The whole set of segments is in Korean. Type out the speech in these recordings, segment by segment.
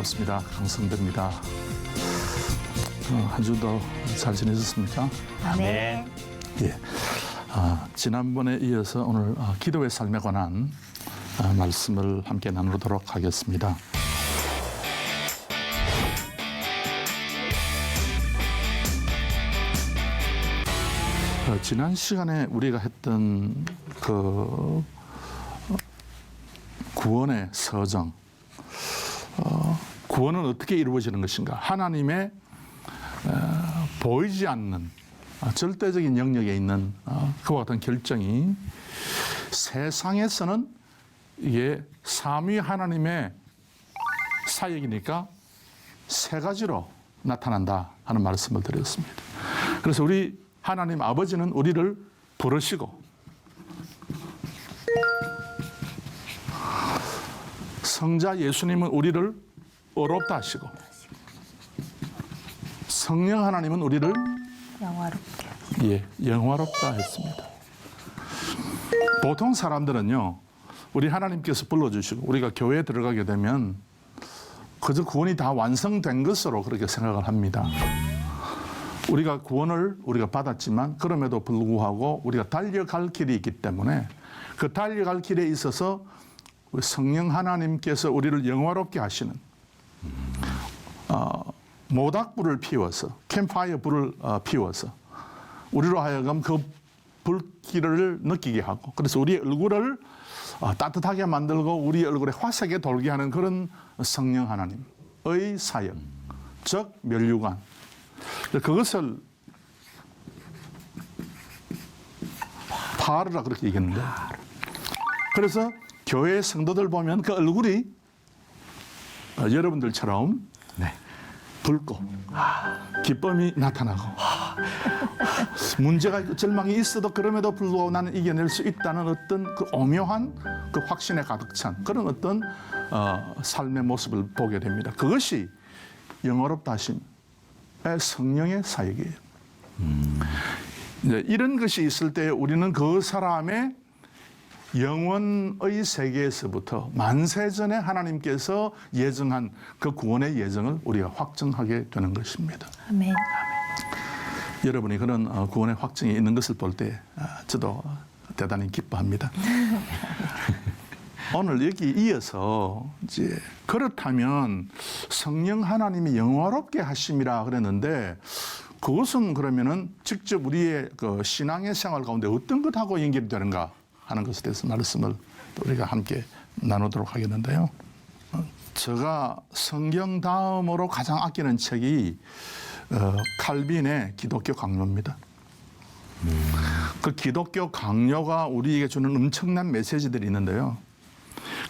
반갑습니다. 강성대입니다. 한 주도 잘 지내셨습니까? 네. 예. 지난번에 이어서 오늘 기도의 삶에 관한 말씀을 함께 나누도록 하겠습니다. 지난 시간에 우리가 했던 그 구원의 서정, 구원은 어떻게 이루어지는 것인가? 하나님의 보이지 않는 절대적인 영역에 있는 그와 같은 결정이 세상에서는 이게 삼위 하나님의 사역이니까 세 가지로 나타난다 하는 말씀을 드렸습니다. 그래서 우리 하나님 아버지는 우리를 부르시고 성자 예수님은 우리를 의롭다 하시고 성령 하나님은 우리를 영화롭게. 영화롭다 했습니다. 보통 사람들은요, 우리 하나님께서 불러주시고 우리가 교회에 들어가게 되면 그저 구원이 다 완성된 것으로 그렇게 생각을 합니다. 우리가 구원을 우리가 받았지만 그럼에도 불구하고 우리가 달려갈 길이 있기 때문에 그 달려갈 길에 있어서 성령 하나님께서 우리를 영화롭게 하시는 모닥불을 피워서 캠파이어 불을 피워서 우리로 하여금 그 불길을 느끼게 하고 그래서 우리의 얼굴을 따뜻하게 만들고 우리 얼굴에 화색에 돌게 하는 그런 성령 하나님의 사역, 즉 면류관. 그것을 파르라 그렇게 얘기했는데, 그래서 교회 성도들 보면 그 얼굴이 여러분들처럼 붉고 기쁨이 나타나고 문제가 있고 절망이 있어도 그럼에도 불구하고 나는 이겨낼 수 있다는 어떤 그 오묘한 그 확신에 가득 찬 그런 어떤 삶의 모습을 보게 됩니다. 그것이 영화롭다 하심 성령의 사역이에요. 이제 이런 것이 있을 때 우리는 그 사람의 영원의 세계에서부터 만세전에 하나님께서 예정한 그 구원의 예정을 우리가 확정하게 되는 것입니다. 아멘. 여러분이 그런 구원의 확정이 있는 것을 볼 때 저도 대단히 기뻐합니다. 오늘 여기 이어서 이제 그렇다면 성령 하나님이 영화롭게 하심이라 그랬는데 그것은 그러면은 직접 우리의 그 신앙의 생활 가운데 어떤 것하고 연결이 되는가 하는 것에 대해서 말씀을 우리가 함께 나누도록 하겠는데요. 제가 성경 다음으로 가장 아끼는 책이 칼빈의 기독교 강요입니다. 그 기독교 강요가 우리에게 주는 엄청난 메시지들이 있는데요.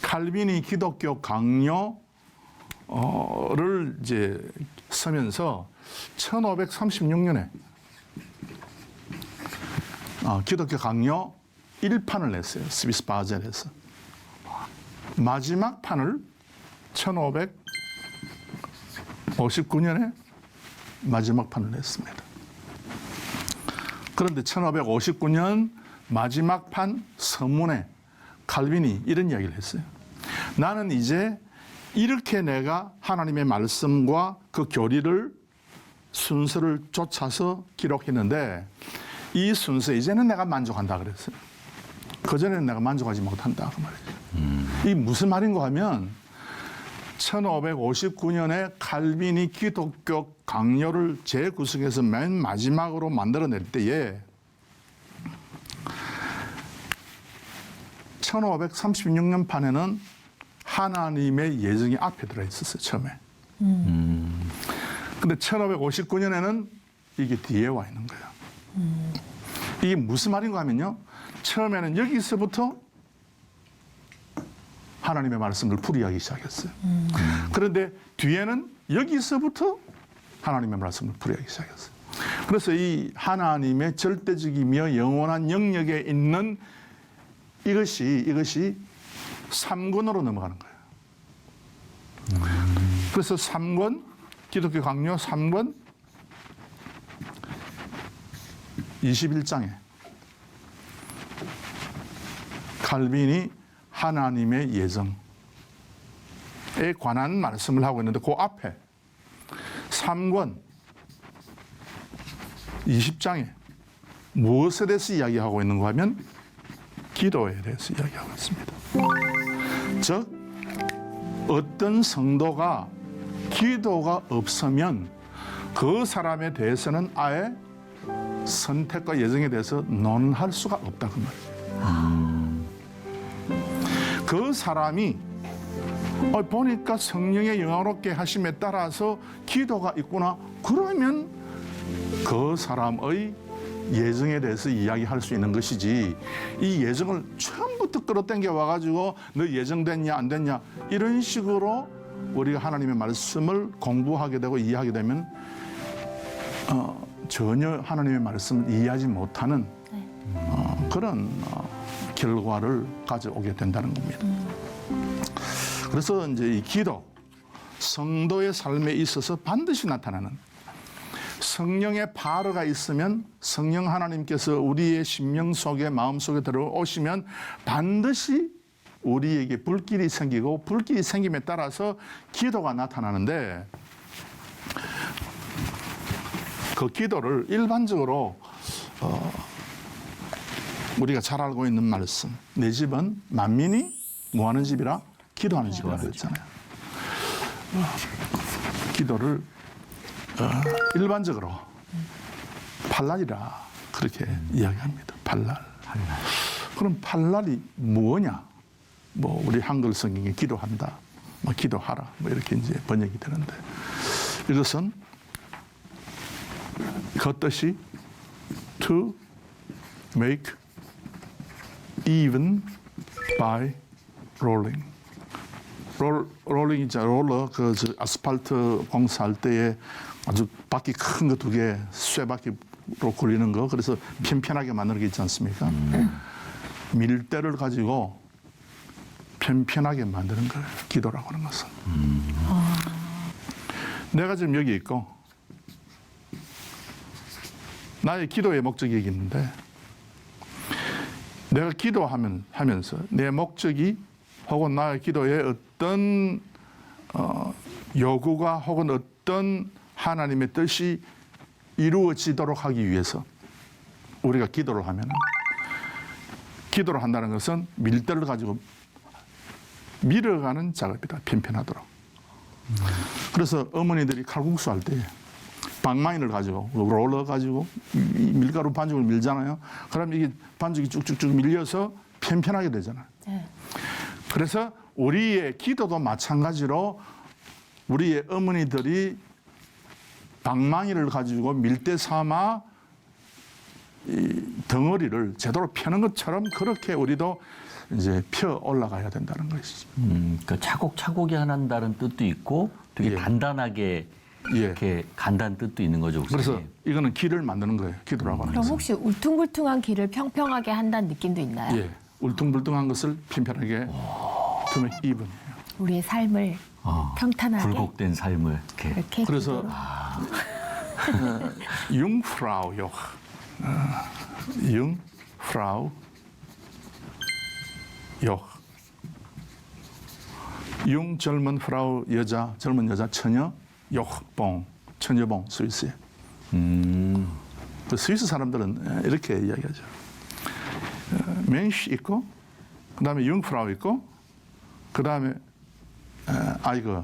칼빈이 기독교 강요를 이제 쓰면서 1536년에 기독교 강요 1판을 냈어요. 스위스 바젤에서. 마지막 판을 1559년에 마지막 판을 냈습니다. 그런데 1559년 마지막 판 서문에 칼빈이 이런 이야기를 했어요. 나는 이제 이렇게 내가 하나님의 말씀과 그 교리를 순서를 쫓아서 기록했는데 이 순서에 이제는 내가 만족한다 그랬어요. 그전에는 내가 만족하지 못한다 그 말이죠. 이게 무슨 말인가 하면 1559년에 칼빈이 기독교 강요를 재구성해서 맨 마지막으로 만들어낼 때에 1536년 판에는 하나님의 예정이 앞에 들어있었어요. 처음에. 근데 1559년에는 이게 뒤에 와 있는 거예요. 이게 무슨 말인가 하면요. 처음에는 여기서부터 하나님의 말씀을 풀이하기 시작했어요. 그런데 뒤에는 여기서부터 하나님의 말씀을 풀이하기 시작했어요. 그래서 이 하나님의 절대적이며 영원한 영역에 있는 이것이 3권으로 넘어가는 거예요. 그래서 3권, 기독교 강요 3권 21장에 칼빈이 하나님의 예정, 관한 말씀을 하고 있는데 그 앞에 3권 20장에 무엇에 대해서 이야기하고 있는가 하면 기도에 대해서 이야기하고 있습니다. 즉 어떤 성도가 기도가 없으면 그 사람에 대해서는 아예 선택과 예정에 대해서 논할 수가 없다 그 말이에요. 그 사람이 보니까 성령의 영화롭게 하심에 따라서 기도가 있구나. 그러면 그 사람의 예정에 대해서 이야기할 수 있는 것이지, 이 예정을 처음부터 끌어당겨 와가지고 너 예정됐냐 안 됐냐 이런 식으로 우리가 하나님의 말씀을 공부하게 되고 이해하게 되면 전혀 하나님의 말씀을 이해하지 못하는 그런 결과를 가져오게 된다는 겁니다. 그래서 이제 이 기도, 성도의 삶에 있어서 반드시 나타나는, 성령의 발어가 있으면 성령 하나님께서 우리의 심령 속에 마음 속에 들어오시면 반드시 우리에게 불길이 생기고, 불길이 생김에 따라서 기도가 나타나는데, 그 기도를 일반적으로 우리가 잘 알고 있는 말씀, 내 집은 만민이 뭐하는 집이라? 기도하는 집이라고 그랬잖아요. 기도를 일반적으로 팔랄이라 그렇게 이야기합니다. 팔랄. 그럼 팔랄이 뭐냐? 뭐 우리 한글 성경에 기도한다, 뭐 기도하라, 뭐 이렇게 이제 번역이 되는데, 이것은 그 뜻이 to make even by rolling. 롤링 있잖아요. 롤러, 아스팔트 공사할 때에 아주 바퀴 큰 거 2개, 쇠바퀴로 굴리는 거, 그래서 편편하게 만드는 게 있지 않습니까? 밀대를 가지고 편편하게 만드는 거예요. 기도라고 하는 것은. 내가 지금 여기 있고, 나의 기도의 목적이 여기 있는데, 내가 기도하면서 내 목적이 혹은 나의 기도에 어떤 요구가 혹은 어떤 하나님의 뜻이 이루어지도록 하기 위해서 우리가 기도를 하면, 기도를 한다는 것은 밀대를 가지고 밀어가는 작업이다. 편편하도록. 그래서 어머니들이 칼국수 할 때 방망이를 가지고, 롤러 가지고 밀가루 반죽을 밀잖아요. 그럼 이게 반죽이 쭉쭉쭉 밀려서 편편하게 되잖아요. 그래서 우리의 기도도 마찬가지로 우리의 어머니들이 방망이를 가지고 밀대 삼아 이 덩어리를 제대로 펴는 것처럼 그렇게 우리도 이제 펴 올라가야 된다는 것이죠. 그러니까 차곡차곡이 하나다는 뜻도 있고 되게 예. 단단하게 이렇게 간다는 뜻도 있는 거죠. 목사님. 그래서 이거는 길을 만드는 거예요. 기도라고 하는 그럼 것은. 혹시 울퉁불퉁한 길을 평평하게 한다는 느낌도 있나요? 예, 울퉁불퉁한 것을 편편하게 to make even이에요. 우리의 삶을 평탄하게 굴곡된 삶을 이렇게. 이렇게 그래서 기도로. 융프라우요, 융프라우 요, 융 젊은 프라우 여자, 젊은 여자 처녀, 요봉 처녀봉 스위스에. 그 스위스 사람들은 이렇게 이야기하죠. 멘시 있고, 그 다음에 융프라우 있고, 그 다음에 아이고,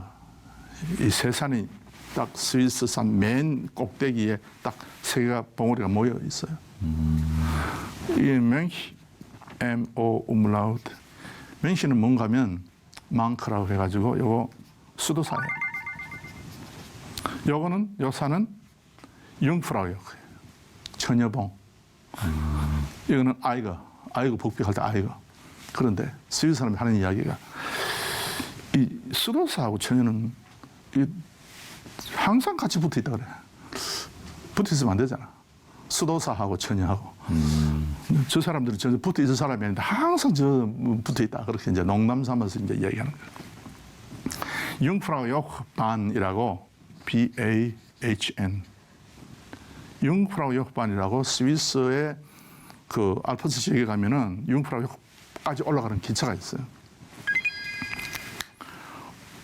이 세 산이 딱 스위스산 맨 꼭대기에 딱 3개가 봉우리가 모여 있어요. 이 멘시, M-O umlaut. 멘시는 뭔가 하면 망크라고 해가지고 요거 수도사예요. 요거는, 요 산은 융프라우요. 처녀봉. 이거는 아이고 복벽할 때 아이고. 그런데 스위스 사람이 하는 이야기가, 이 수도사하고 처녀는 항상 같이 붙어 있다 그래. 붙어 있으면 안 되잖아. 수도사하고 처녀하고. 저 사람들이 저 붙어 있을 사람이 아닌데 항상 저 붙어 있다. 그렇게 이제 농담 삼아서 이제 이야기하는 거예요. 융프라우 요흐반이라고 B-A-H-N. 융프라우 요흐반이라고 스위스의 그 알프스 지역에 가면은 융프라우 요흐까지 올라가는 기차가 있어요.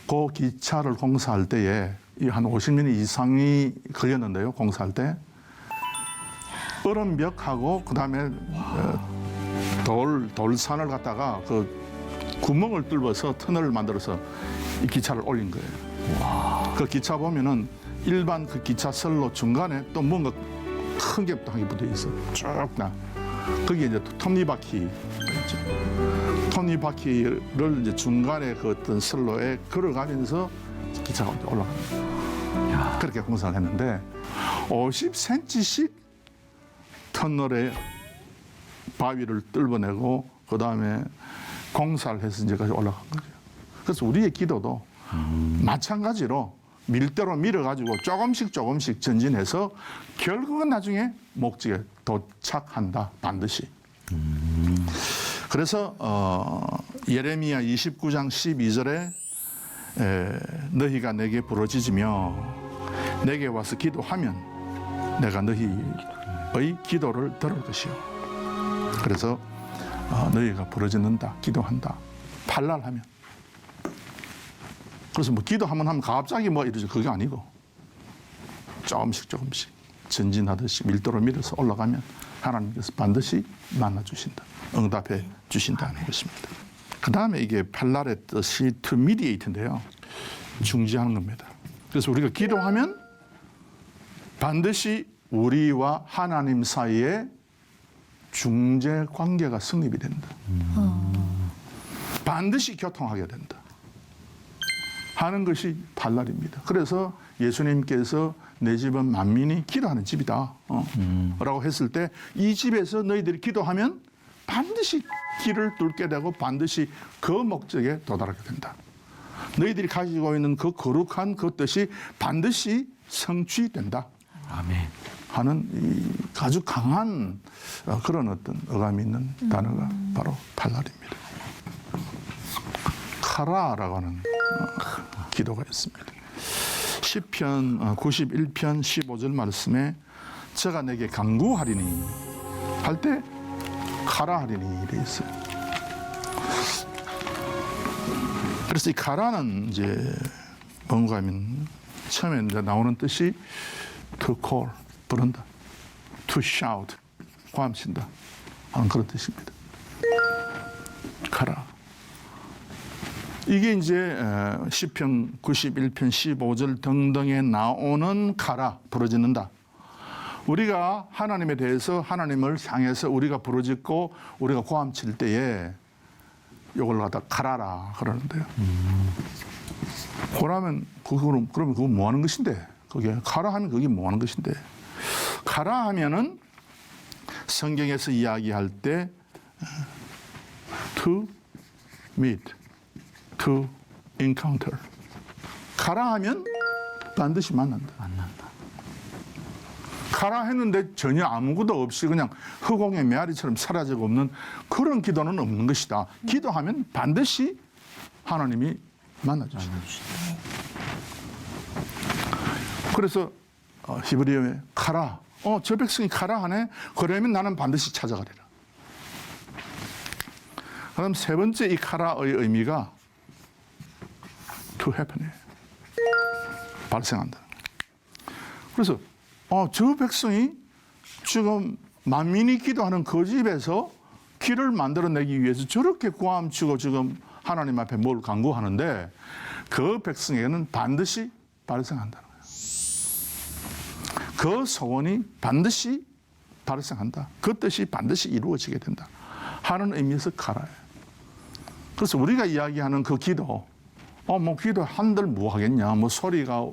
그 기차를 공사할 때에 한 50년 이상이 걸렸는데요. 공사할 때 얼음벽하고 그다음에 돌산을 갖다가 그 구멍을 뚫어서 터널을 만들어서 이 기차를 올린 거예요. 그 기차 보면은 일반 그 기차 선로 중간에 또 뭔가 큰 게 또 한 개 붙어 있어. 쭉 나. 거기에 이제 톱니바퀴 있죠. 톱니바퀴를 이제 중간에 그 어떤 선로에 걸어가면서 기차가 올라갑니다. 그렇게 공사를 했는데 50cm씩 터널에 바위를 뚫어내고 그 다음에 공사를 해서 이제까지 올라간 거죠. 그래서 우리의 기도도 마찬가지로 밀대로 밀어가지고 조금씩 전진해서 결국은 나중에 목적에 도착한다. 반드시. 그래서 예레미야 29장 12절에 너희가 내게 부르짖으며 내게 와서 기도하면 내가 너희의 기도를 들을 것이요. 그래서 너희가 부르짖는다, 기도한다, 발랄하면. 그래서 뭐 기도하면 하면 갑자기 뭐 이러죠. 그게 아니고 조금씩 전진하듯이 밀도로 밀어서 올라가면 하나님께서 반드시 만나주신다. 응답해 주신다는 것입니다. 그 다음에 이게 팔랄의 뜻이 to mediate인데요. 중지하는 겁니다. 그래서 우리가 기도하면 반드시 우리와 하나님 사이에 중재 관계가 성립이 된다. 반드시 교통하게 된다. 하는 것이 팔랄입니다. 그래서 예수님께서 내 집은 만민이 기도하는 집이다. 라고 했을 때 이 집에서 너희들이 기도하면 반드시 길을 뚫게 되고 반드시 그 목적에 도달하게 된다. 너희들이 가지고 있는 그 거룩한 그 뜻이 반드시 성취된다. 아멘. 하는 이 아주 강한 그런 어떤 어감이 있는 단어가 바로 팔랄입니다. 카라라고 하는 기도가 있습니다. 시편 91편 15절 말씀에 저가 내게 간구하리니 할 때 카라하리니 이래 있어요. 그래서 이 카라는 이제 뭔가 하면 처음에 이제 나오는 뜻이 to call 부른다, to shout 고함친다 하는 그런 뜻입니다. 카라. 이게 이제 시편 91편 15절 등등에 나오는 카라 부르짖는다. 우리가 하나님에 대해서 하나님을 향해서 우리가 부르짖고 우리가 고함칠 때에 이걸 갖다 카라라 그러는데요. 그러면 그거 뭐 하는 것인데? 그게 카라 하면 그게 뭐 하는 것인데? 카라 하면은 성경에서 이야기할 때 to meet, to encounter. 가라 하면 반드시 만난다. 가라 했는데 전혀 아무것도 없이 그냥 허공의 메아리처럼 사라지고 없는 그런 기도는 없는 것이다. 기도하면 반드시 하나님이 만나주신다. 그래서 히브리어에 가라. 저 백성이 가라 하네. 그러면 나는 반드시 찾아가리라. 그다음 세 번째 이 가라의 의미가 to happen이에요. 발생한다. 그래서 저 백성이 지금 만민이 기도하는 그 집에서 길을 만들어내기 위해서 저렇게 고함치고 지금 하나님 앞에 뭘 간구하는데 그 백성에게는 반드시 발생한다는 거예요. 그 소원이 반드시 발생한다. 그 뜻이 반드시 이루어지게 된다. 하는 의미에서 가라예요. 그래서 우리가 이야기하는 그 기도, 기도 한들 뭐 하겠냐, 소리가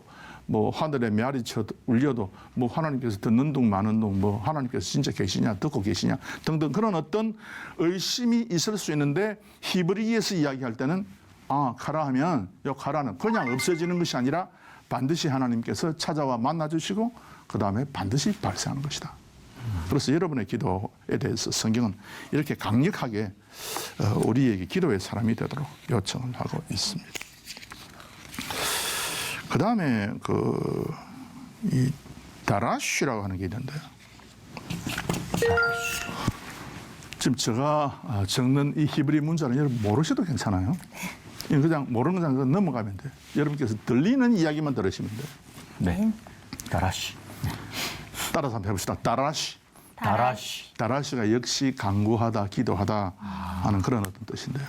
하늘에 메아리쳐 울려도 하나님께서 듣는 둥 마는 둥 하나님께서 진짜 계시냐 듣고 계시냐 등등 그런 어떤 의심이 있을 수 있는데 히브리에서 이야기할 때는 가라 하면 요 가라는 그냥 없어지는 것이 아니라 반드시 하나님께서 찾아와 만나주시고 그 다음에 반드시 발생하는 것이다. 그래서 여러분의 기도에 대해서 성경은 이렇게 강력하게 우리에게 기도의 사람이 되도록 요청을 하고 있습니다. 그 다음에 이 다라쉬라고 하는 게 있는데요. 지금 제가 적는 이 히브리 문자는 여러분 모르셔도 괜찮아요. 그냥 모르는 사람 넘어가면 돼요. 여러분께서 들리는 이야기만 들으시면 돼요. 네. 다라시. 따라서 한번 해봅시다. 다라시. 다라시. 다라시가 역시 간구하다, 기도하다 하는 그런 어떤 뜻인데요.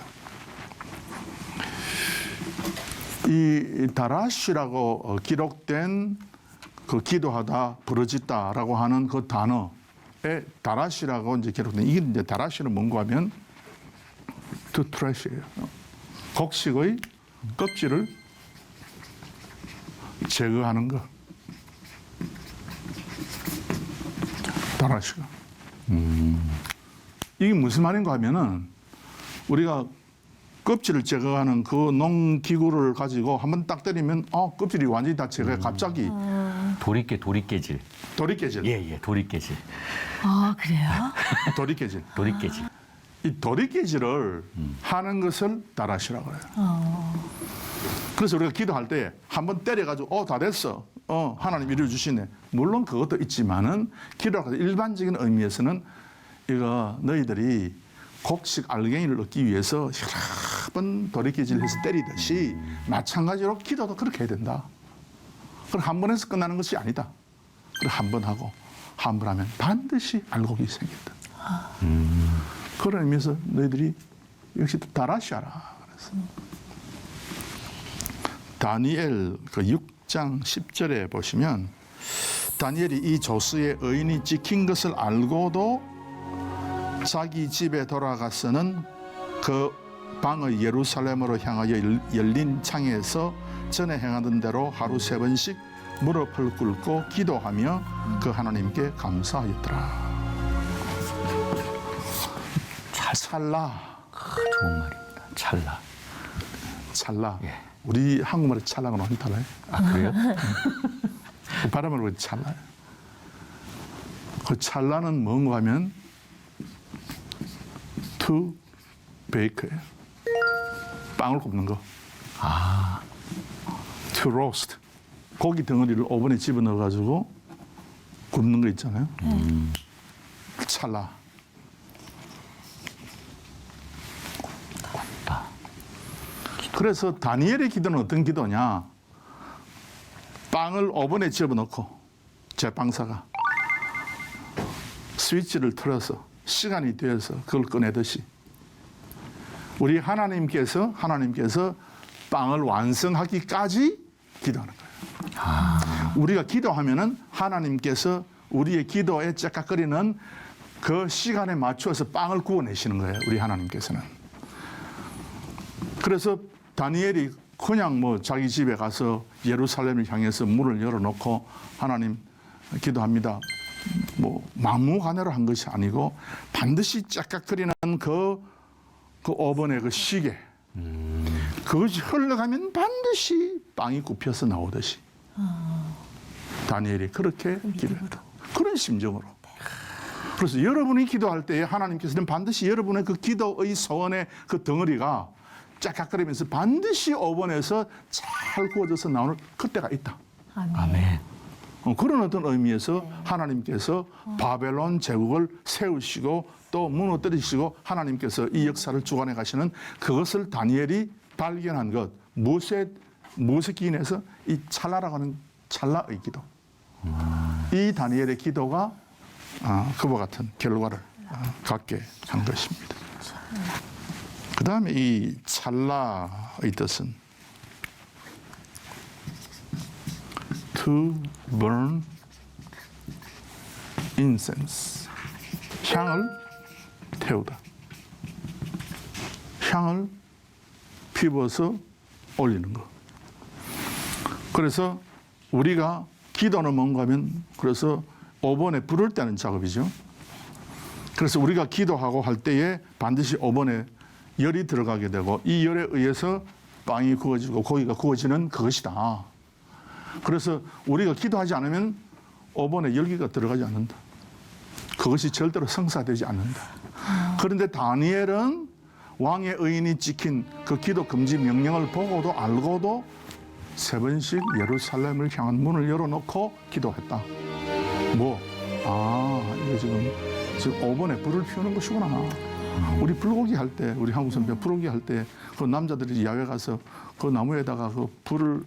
이 다라시라고 기록된 그 기도하다, 부르짖다라고 하는 그 단어에 다라시라고 이제 기록된 이게 이제 다라시는 뭔가 하면 to trash예요. 곡식의 껍질을 제거하는 거. 다라시가. 이게 무슨 말인가 하면은 우리가 껍질을 제거하는 그 농기구를 가지고 한번 딱 때리면 껍질이 완전히 다 제거해. 갑자기 도리깨질. 도리깨질. 예, 도리깨질. 아, 그래요? 도리깨질. 도리깨질. 이 도리깨질을 하는 것을 다라시라고 해요. 그래서 우리가 기도할 때 한번 때려가지고 다 됐어. 하나님 이루어 주시네. 물론 그것도 있지만은 기도할 때 일반적인 의미에서는 이거 너희들이 곡식 알갱이를 얻기 위해서 여러 번 도리깨질을 해서 때리듯이 마찬가지로 기도도 그렇게 해야 된다. 그럼 한 번 해서 끝나는 것이 아니다. 그럼 한 번 하고 한 번 하면 반드시 알곡이 생긴다. 그런 의미에서 너희들이 역시 다라시하라. 그래서 다니엘 그 6장 10절에 보시면 다니엘이 이 조스의 의인이 지킨 것을 알고도 자기 집에 돌아가서는 그 방의 예루살렘으로 향하여 열린 창에서 전에 행하던 대로 하루 3번씩 무릎을 꿇고 기도하며 그 하나님께 감사하였더라. 찰나. 좋은 말입니다. 찰나. 찰나. 예. 우리 한국말에 찰나가 많이 달라요. 아, 그래요? 그 발음을 보니 찰나요. 그 찰나는 뭔가 하면 to bake예요. 빵을 굽는 거. to roast. 고기 덩어리를 오븐에 집어넣어 가지고 굽는 거 있잖아요. 찰나. 그래서 다니엘의 기도는 어떤 기도냐? 빵을 오븐에 집어넣고 제빵사가 스위치를 틀어서 시간이 되어서 그걸 꺼내듯이 우리 하나님께서 빵을 완성하기까지 기도하는 거예요. 우리가 기도하면은 하나님께서 우리의 기도에 째깍거리는 그 시간에 맞춰서 빵을 구워내시는 거예요. 우리 하나님께서는. 그래서 다니엘이 그냥 뭐 자기 집에 가서 예루살렘을 향해서 문을 열어놓고 하나님 기도합니다. 뭐 막무가내로 한 것이 아니고 반드시 짝깍거리는 그 오븐의 그 시계 그것이 흘러가면 반드시 빵이 굽혀서 나오듯이 다니엘이 그렇게 기도했다. 그런 심정으로. 그래서 여러분이 기도할 때에 하나님께서는 반드시 여러분의 그 기도의 소원의 그 덩어리가 짝깍거리면서 반드시 오븐에서 잘 구워져서 나오는 그때가 있다. 아멘. 그런 어떤 의미에서 하나님께서 바벨론 제국을 세우시고 또 무너뜨리시고 하나님께서 이 역사를 주관해 가시는 그것을 다니엘이 발견한 것. 무엇에 기인해서 이 찰나라고 하는 찰나의 기도. 이 다니엘의 기도가 그와 같은 결과를 갖게 한 것입니다. 그 다음에 이 찰나의 뜻은 to burn incense. 향을 태우다. 향을 피워서 올리는 거. 그래서 우리가 기도는 뭔가 하면 그래서 오븐에 불을 떼는 작업이죠. 그래서 우리가 기도하고 할 때에 반드시 오븐에 열이 들어가게 되고 이 열에 의해서 빵이 구워지고 고기가 구워지는 그것이다. 그래서 우리가 기도하지 않으면 오븐에 열기가 들어가지 않는다. 그것이 절대로 성사되지 않는다. 그런데 다니엘은 왕의 의인이 지킨 그 기도 금지 명령을 보고도 알고도 3번씩 예루살렘을 향한 문을 열어놓고 기도했다. 이거 지금 오븐에 불을 피우는 것이구나. 우리 불고기 할 때, 우리 한국 선배 불고기 할 때 그 남자들이 야외 가서 그 나무에다가 그 불을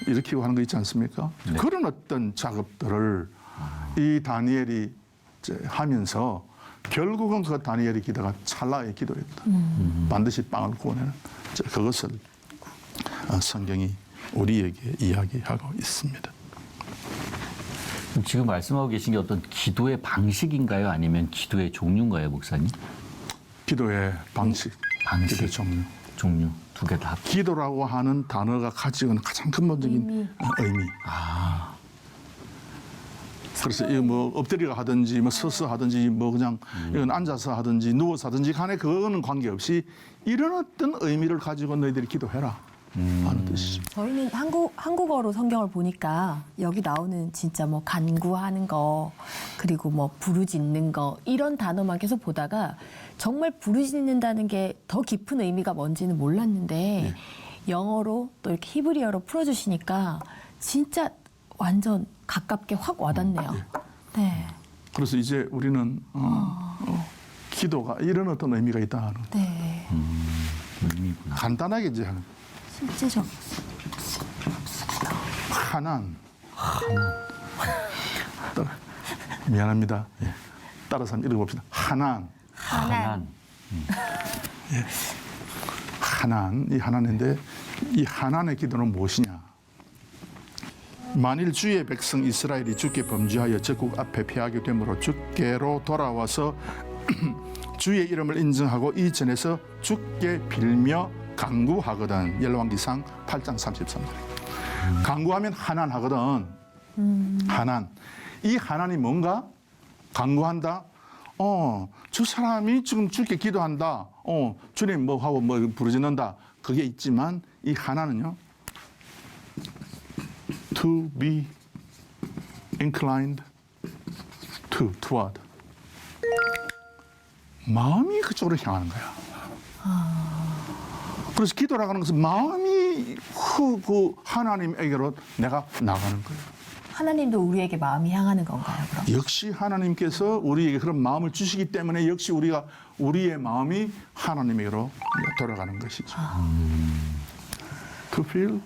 일으키고 하는 거 있지 않습니까? 네. 그런 어떤 작업들을 이 다니엘이 이제 하면서 결국은 그 다니엘의 기도가 찰나의 기도였다. 반드시 빵을 구원하는 그것을 성경이 우리에게 이야기하고 있습니다. 지금 말씀하고 계신 게 어떤 기도의 방식인가요? 아니면 기도의 종류인가요, 목사님? 기도의 방식, 기도의 종류. 종류 두 개 다. 기도라고 하는 단어가 가지고 있는 가장 근본적인 의미. 그래서 이거 뭐 엎드려 하든지 뭐 서서 하든지 뭐 그냥 이건 앉아서 하든지 누워서 하든지 간에 그거는 관계없이 이런 어떤 의미를 가지고 너희들이 기도해라 하는 뜻이죠. 저희는 한국어로 성경을 보니까 여기 나오는 진짜 뭐 간구하는 거 그리고 뭐 부르짖는 거 이런 단어만 계속 보다가 정말 부르짖는다는 게 더 깊은 의미가 뭔지는 몰랐는데 영어로 또 이렇게 히브리어로 풀어주시니까 진짜 완전 가깝게 확 와닿네요. 네. 그래서 이제 우리는 기도가 이런 어떤 의미가 있다는 네. 의미구나. 간단하게 이제 실제적. 하난. 미안합니다. 따라서 한번 읽어봅시다. 하난. 하난. 하난, 이 하나인데 이 하난의 기도는 무엇이냐? 만일 주의 백성 이스라엘이 주께 범죄하여 적국 앞에 패하게 되므로 주께로 돌아와서 주의 이름을 인정하고 이 전에서 주께 빌며 간구하거든. 열왕기상 8장 33절. 간구하면 하난하거든. 하난. 이 하난이 뭔가? 간구한다. 저 사람이 지금 주께 기도한다. 주님 뭐 하고 뭐 부르짖는다. 그게 있지만 이 하나는요. To be inclined toward. 마음이 그쪽으로 향하는 거야. 그래서 기도라고 하는 것은 마음이 그 하나님에게로 내가 나가는 거예요. 하나님도 우리에게 마음이 향하는 건가요, 그럼? 역시 하나님께서 우리에게 그런 마음을 주시기 때문에 역시 우리가 우리의 마음이 하나님에게로 돌아가는 것이죠. To feel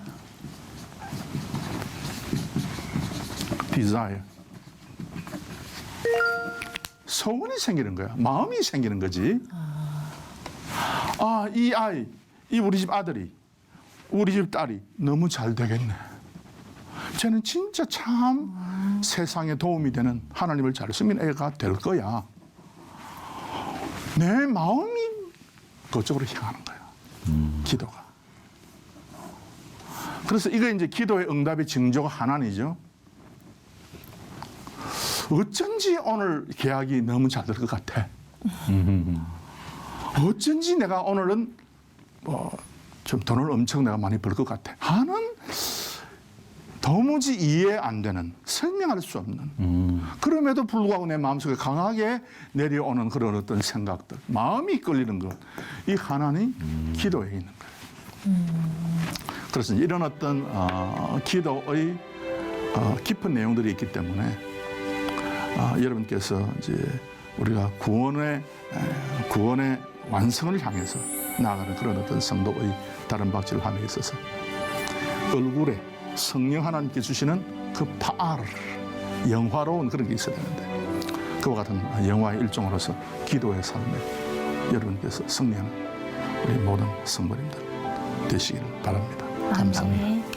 desire. 소원이 생기는 거야. 마음이 생기는 거지. 이 아이, 이 우리 집 아들이, 우리 집 딸이 너무 잘 되겠네. 쟤는 진짜 참 세상에 도움이 되는 하나님을 잘 섬기는 애가 될 거야. 내 마음이 그쪽으로 향하는 거야. 기도가. 그래서 이거 이제 기도의 응답의 징조가 하나이죠. 어쩐지 오늘 계약이 너무 잘 될 것 같아. 어쩐지 내가 오늘은 좀 돈을 엄청 내가 많이 벌 것 같아. 하는 도무지 이해 안 되는, 설명할 수 없는, 그럼에도 불구하고 내 마음속에 강하게 내려오는 그런 어떤 생각들, 마음이 끌리는 것, 이 하나님 기도에 있는 거예요. 그래서 이런 어떤 기도의 깊은 내용들이 있기 때문에 여러분께서 이제 우리가 구원의 완성을 향해서 나아가는 그런 어떤 성도의 다른 박질을 함에 있어서 얼굴에 성령 하나님께 주시는 그 파알, 영화로운 그런 게 있어야 되는데 그와 같은 영화의 일종으로서 기도의 삶에 여러분께서 승리하는 우리 모든 성도님들 되시기를 바랍니다. 감사합니다. 아멘.